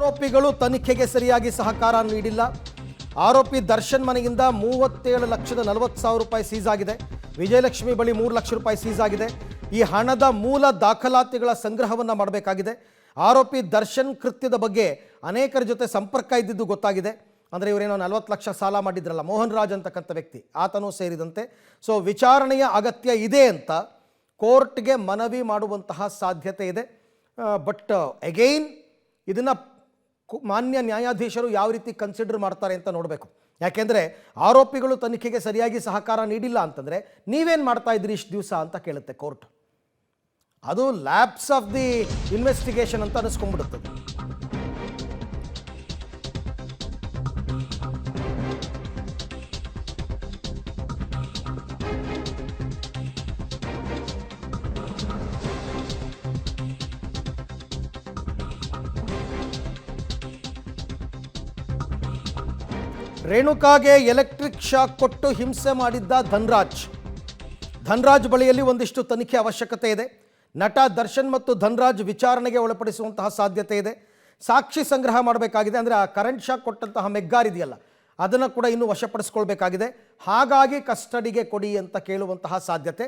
ಆರೋಪಿಗಳು ತನಿಖೆಗೆ ಸರಿಯಾಗಿ ಸಹಕಾರ ನೀಡಿಲ್ಲ. ಆರೋಪಿ ದರ್ಶನ್ ಮನೆಯಿಂದ 37,40,40,000 ರೂಪಾಯಿ ಸೀಸ್ ಆಗಿದೆ. ವಿಜಯಲಕ್ಷ್ಮಿ ಬಳಿ 3 ಲಕ್ಷ ರೂಪಾಯಿ ಸೀಸ್ ಆಗಿದೆ. ಈ ಹಣದ ಮೂಲ ದಾಖಲಾತಿಗಳ ಸಂಗ್ರಹವನ್ನು ಮಾಡಬೇಕಾಗಿದೆ. ಆರೋಪಿ ದರ್ಶನ್ ಕೃತ್ಯದ ಬಗ್ಗೆ ಅನೇಕರ ಜೊತೆ ಸಂಪರ್ಕ ಇದ್ದಿದ್ದು ಗೊತ್ತಾಗಿದೆ. ಅಂದರೆ ಇವರೇನೋ 40 ಲಕ್ಷ ಸಾಲ ಮಾಡಿದ್ರಲ್ಲ, ಮೋಹನ್ ರಾಜ್ ಅಂತಕ್ಕಂಥ ವ್ಯಕ್ತಿ, ಆತನೂ ಸೇರಿದಂತೆ. ಸೊ ವಿಚಾರಣೆಯ ಅಗತ್ಯ ಇದೆ ಅಂತ ಕೋರ್ಟ್ಗೆ ಮನವಿ ಮಾಡುವಂತಹ ಸಾಧ್ಯತೆ ಇದೆ. ಬಟ್ ಅಗೈನ್ ಇದನ್ನು ಮಾನ್ಯ ನ್ಯಾಯಾಧೀಶರು ಯಾವ ರೀತಿ ಕನ್ಸಿಡರ್ ಮಾಡ್ತಾರೆ ಅಂತ ನೋಡಬೇಕು. ಯಾಕೆಂದರೆ ಆರೋಪಿಗಳು ತನಿಖೆಗೆ ಸರಿಯಾಗಿ ಸಹಕಾರ ನೀಡಿಲ್ಲ ಅಂತಂದರೆ ನೀವೇನು ಮಾಡ್ತಾ ಇದ್ರಿ ಇಷ್ಟು ದಿವಸ ಅಂತ ಕೇಳುತ್ತೆ ಕೋರ್ಟ್. ಅದು ಲ್ಯಾಬ್ಸ್ ಆಫ್ ದಿ ಇನ್ವೆಸ್ಟಿಗೇಷನ್ ಅಂತ ಅನಿಸ್ಕೊಂಡ್ಬಿಡುತ್ತದೆ. ರೇಣುಕಾಗೆ ಎಲೆಕ್ಟ್ರಿಕ್ ಶಾಕ್ ಕೊಟ್ಟು ಹಿಂಸೆ ಮಾಡಿದ್ದ ಧನ್ರಾಜ್ ಬಳಿಯಲ್ಲಿ ಒಂದಿಷ್ಟು ತನಿಖೆ ಅವಶ್ಯಕತೆ ಇದೆ. ನಟ ದರ್ಶನ್ ಮತ್ತು ಧನ್ರಾಜ್ ವಿಚಾರಣೆಗೆ ಒಳಪಡಿಸುವಂತಹ ಸಾಧ್ಯತೆ ಇದೆ. ಸಾಕ್ಷಿ ಸಂಗ್ರಹ ಮಾಡಬೇಕಾಗಿದೆ. ಅಂದರೆ ಆ ಕರೆಂಟ್ ಶಾಕ್ ಕೊಟ್ಟಂತಹ ಮೆಗ್ಗಾರ್ ಇದೆಯಲ್ಲ, ಅದನ್ನು ಕೂಡ ಇನ್ನೂ ವಶಪಡಿಸ್ಕೊಳ್ಬೇಕಾಗಿದೆ. ಹಾಗಾಗಿ ಕಸ್ಟಡಿಗೆ ಕೊಡಿ ಅಂತ ಕೇಳುವಂತಹ ಸಾಧ್ಯತೆ.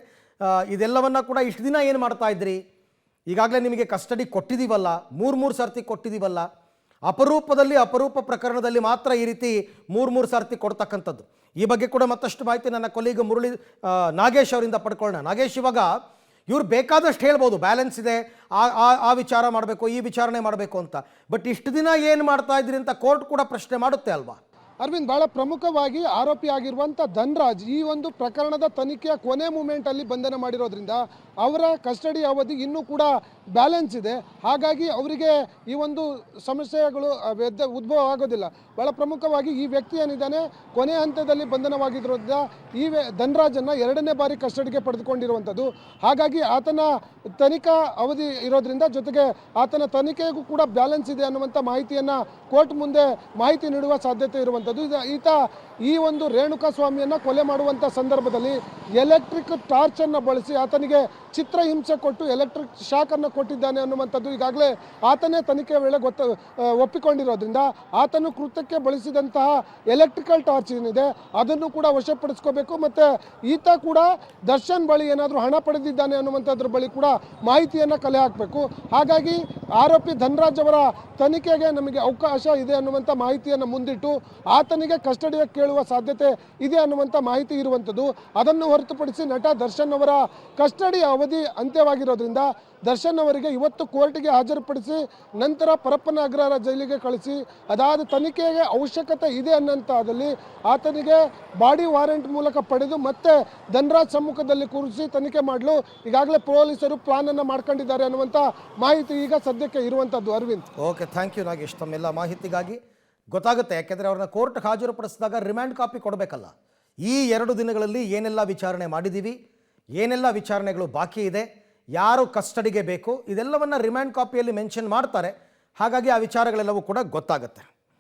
ಇದೆಲ್ಲವನ್ನ ಕೂಡ ಇಷ್ಟು ದಿನ ಏನು ಮಾಡ್ತಾ ಇದ್ರಿ? ಈಗಾಗಲೇ ನಿಮಗೆ ಕಸ್ಟಡಿ ಕೊಟ್ಟಿದ್ದೀವಲ್ಲ, ಮೂರು ಸರ್ತಿ ಕೊಟ್ಟಿದ್ದೀವಲ್ಲ. ಅಪರೂಪ ಪ್ರಕರಣದಲ್ಲಿ ಮಾತ್ರ ಈ ರೀತಿ ಮೂರು ಸರ್ತಿ ಕೊಡ್ತಕ್ಕಂಥದ್ದು. ಈ ಬಗ್ಗೆ ಕೂಡ ಮತ್ತಷ್ಟು ಮಾಹಿತಿ ನನ್ನ ಕೊಲೀಗ ನಾಗೇಶ್ ಅವರಿಂದ ಪಡ್ಕೊಳ್ಳೋಣ. ನಾಗೇಶ್, ಇವಾಗ ಇವ್ರು ಬೇಕಾದಷ್ಟು ಹೇಳ್ಬೋದು, ಬ್ಯಾಲೆನ್ಸ್ ಇದೆ, ಆ ವಿಚಾರ ಮಾಡಬೇಕು, ಈ ವಿಚಾರಣೆ ಮಾಡಬೇಕು ಅಂತ. ಬಟ್ ಇಷ್ಟು ದಿನ ಏನು ಮಾಡ್ತಾ ಇದ್ರಿ ಅಂತ ಕೋರ್ಟ್ ಕೂಡ ಪ್ರಶ್ನೆ ಮಾಡುತ್ತೆ ಅಲ್ವಾ? ಅರವಿಂದ್, ಬಹಳ ಪ್ರಮುಖವಾಗಿ ಆರೋಪಿ ಆಗಿರುವಂಥ ಧನ್ರಾಜ್ ಈ ಒಂದು ಪ್ರಕರಣದ ತನಿಖೆಯ ಕೊನೆ ಮೂಮೆಂಟಲ್ಲಿ ಬಂಧನ ಮಾಡಿರೋದ್ರಿಂದ ಅವರ ಕಸ್ಟಡಿ ಅವಧಿ ಇನ್ನೂ ಕೂಡ ಬ್ಯಾಲೆನ್ಸ್ ಇದೆ. ಹಾಗಾಗಿ ಅವರಿಗೆ ಈ ಒಂದು ಸಮಸ್ಯೆಗಳು ಉದ್ಭವ ಆಗೋದಿಲ್ಲ. ಬಹಳ ಪ್ರಮುಖವಾಗಿ ಈ ವ್ಯಕ್ತಿ ಏನಿದ್ದಾನೆ ಕೊನೆ ಹಂತದಲ್ಲಿ ಬಂಧನವಾಗಿರೋದ್ರಿಂದ ಈ ಧನ್ರಾಜನ್ನು 2ನೇ ಬಾರಿ ಕಸ್ಟಡಿಗೆ ಪಡೆದುಕೊಂಡಿರುವಂಥದ್ದು. ಹಾಗಾಗಿ ಆತನ ತನಿಖಾ ಅವಧಿ ಇರೋದ್ರಿಂದ ಜೊತೆಗೆ ಆತನ ತನಿಖೆಗೂ ಕೂಡ ಬ್ಯಾಲೆನ್ಸ್ ಇದೆ ಅನ್ನುವಂಥ ಮಾಹಿತಿಯನ್ನು ಕೋರ್ಟ್ ಮುಂದೆ ಮಾಹಿತಿ ನೀಡುವ ಸಾಧ್ಯತೆ ಇರುವಂಥದ್ದು. ಈತ ಈ ಒಂದು ರೇಣುಕಾ ಸ್ವಾಮಿಯನ್ನು ಕೊಲೆ ಮಾಡುವಂಥ ಸಂದರ್ಭದಲ್ಲಿ ಎಲೆಕ್ಟ್ರಿಕ್ ಟಾರ್ಚನ್ನು ಬಳಸಿ ಆತನಿಗೆ ಚಿತ್ರಹಿಂಸೆ ಕೊಟ್ಟು ಎಲೆಕ್ಟ್ರಿಕ್ ಶಾಕನ್ನು ಕೊಟ್ಟಿದ್ದಾನೆ ಅನ್ನುವಂಥದ್ದು ಈಗಾಗಲೇ ಆತನೇ ತನಿಖೆ ವೇಳೆ ಒಪ್ಪಿಕೊಂಡಿರೋದ್ರಿಂದ ಆತನು ಕೃತ್ಯಕ್ಕೆ ಬಳಸಿದಂತಹ ಎಲೆಕ್ಟ್ರಿಕಲ್ ಟಾರ್ಚ್ ಏನಿದೆ ಅದನ್ನು ಕೂಡ ವಶಪಡಿಸ್ಕೋಬೇಕು. ಮತ್ತು ಈತ ಕೂಡ ದರ್ಶನ್ ಬಳಿ ಏನಾದರೂ ಹಣ ಪಡೆದಿದ್ದಾನೆ ಅನ್ನುವಂಥದ್ರ ಬಳಿ ಕೂಡ ಮಾಹಿತಿಯನ್ನು ಕಲೆ ಹಾಕಬೇಕು. ಹಾಗಾಗಿ ಆರೋಪಿ ಧನ್ರಾಜ್ ಅವರ ತನಿಖೆಗೆ ನಮಗೆ ಅವಕಾಶ ಇದೆ ಅನ್ನುವಂಥ ಮಾಹಿತಿಯನ್ನು ಮುಂದಿಟ್ಟು ಆತನಿಗೆ ಕಸ್ಟಡಿಗೆ ಕೇಳುವ ಸಾಧ್ಯತೆ ಇದೆ ಅನ್ನುವಂಥ ಮಾಹಿತಿ ಇರುವಂಥದ್ದು. ಅದನ್ನು ಹೊರತುಪಡಿಸಿ ನಟ ದರ್ಶನ್ ಅವರ ಕಸ್ಟಡಿ ಅವಧಿ ಅಂತ್ಯವಾಗಿರೋದ್ರಿಂದ ದರ್ಶನ್ ಅವರಿಗೆ ಇವತ್ತು ಕೋರ್ಟಿಗೆ ಹಾಜರುಪಡಿಸಿ ನಂತರ ಪರಪ್ಪನ ಅಗ್ರಹಾರ ಜೈಲಿಗೆ ಕಳಿಸಿ ಅದಾದ ತನಿಖೆಗೆ ಅವಶ್ಯಕತೆ ಇದೆ ಅನ್ನೋಂಥದ್ದಲ್ಲಿ ಆತನಿಗೆ ಬಾಡಿ ವಾರೆಂಟ್ ಮೂಲಕ ಪಡೆದು ಮತ್ತೆ ಧನ್ರಾಜ್ ಸಮ್ಮುಖದಲ್ಲಿ ಕೂರಿಸಿ ತನಿಖೆ ಮಾಡಲು ಈಗಾಗಲೇ ಪೊಲೀಸರು ಪ್ಲಾನ್ ಅನ್ನು ಮಾಡ್ಕೊಂಡಿದ್ದಾರೆ ಅನ್ನುವಂಥ ಮಾಹಿತಿ ಈಗ ಸದ್ಯಕ್ಕೆ ಇರುವಂಥದ್ದು. Arvind, okay, thank you Nagesh, ತಮ್ಮೆಲ್ಲ ಮಾಹಿತಿಗಾಗಿ. ಗೊತ್ತಾಗುತ್ತೆ, ಯಾಕೆಂದರೆ ಅವ್ರನ್ನ ಕೋರ್ಟ್ಗೆ ಹಾಜರುಪಡಿಸಿದಾಗ ರಿಮ್ಯಾಂಡ್ ಕಾಪಿ ಕೊಡಬೇಕಲ್ಲ. ಈ 2 ದಿನಗಳಲ್ಲಿ ಏನೆಲ್ಲ ವಿಚಾರಣೆ ಮಾಡಿದ್ದೀವಿ, ಏನೆಲ್ಲ ವಿಚಾರಣೆಗಳು ಬಾಕಿ ಇದೆ, ಯಾರು ಕಸ್ಟಡಿಗೆ ಬೇಕು, ಇದೆಲ್ಲವನ್ನು ರಿಮ್ಯಾಂಡ್ ಕಾಪಿಯಲ್ಲಿ ಮೆನ್ಷನ್ ಮಾಡ್ತಾರೆ. ಹಾಗಾಗಿ ಆ ವಿಚಾರಗಳೆಲ್ಲವೂ ಕೂಡ ಗೊತ್ತಾಗುತ್ತೆ.